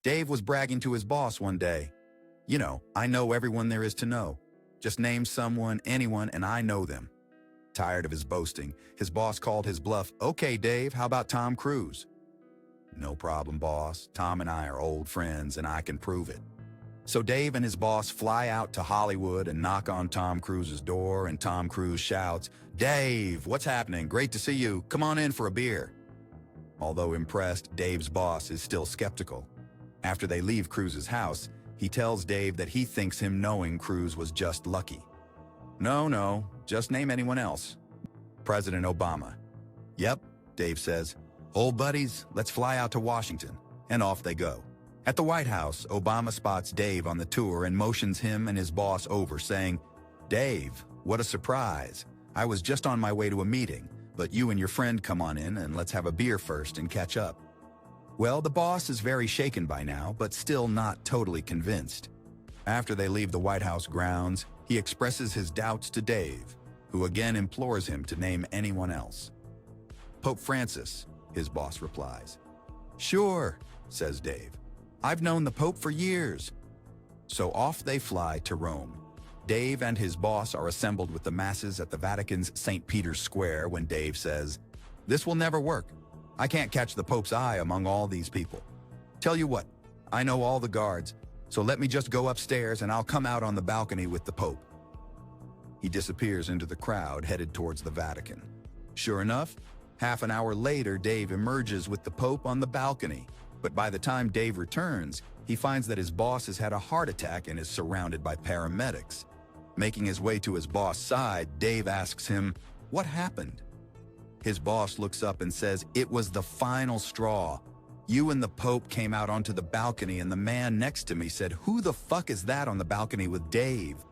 Dave was bragging to his boss one day. You know, I know everyone there is to know. Just name someone, anyone, and I know them. Tired of his boasting, his boss called his bluff. Okay, Dave, how about Tom Cruise? No problem, boss. Tom and I are old friends, and I can prove it. So Dave and his boss fly out to Hollywood and knock on Tom Cruise's door, and Tom Cruise shouts, "Dave, what's happening? Great to see you. Come on in for a beer." Although impressed, Dave's boss is still skeptical. After they leave Cruise's house, he tells Dave that he thinks him knowing Cruise was just lucky. No, just name anyone else. President Obama. Yep, Dave says. Old buddies, let's fly out to Washington. And off they go. At the White House, Obama spots Dave on the tour and motions him and his boss over, saying, "Dave, what a surprise. I was just on my way to a meeting, but you and your friend come on in and let's have a beer first and catch up." Well, the boss is very shaken by now, but still not totally convinced. After they leave the White House grounds, he expresses his doubts to Dave, who again implores him to name anyone else. "Pope Francis," his boss replies. "Sure," says Dave. "I've known the Pope for years." So off they fly to Rome. Dave and his boss are assembled with the masses at the Vatican's St. Peter's Square when Dave says, "This will never work. I can't catch the Pope's eye among all these people. Tell you what, I know all the guards, so let me just go upstairs and I'll come out on the balcony with the Pope." He disappears into the crowd headed towards the Vatican. Sure enough, half an hour later, Dave emerges with the Pope on the balcony. But by the time Dave returns, he finds that his boss has had a heart attack and is surrounded by paramedics. Making his way to his boss' side, Dave asks him, "What happened?" His boss looks up and says, "It was the final straw. You and the Pope came out onto the balcony and the man next to me said, 'Who the fuck is that on the balcony with Dave?'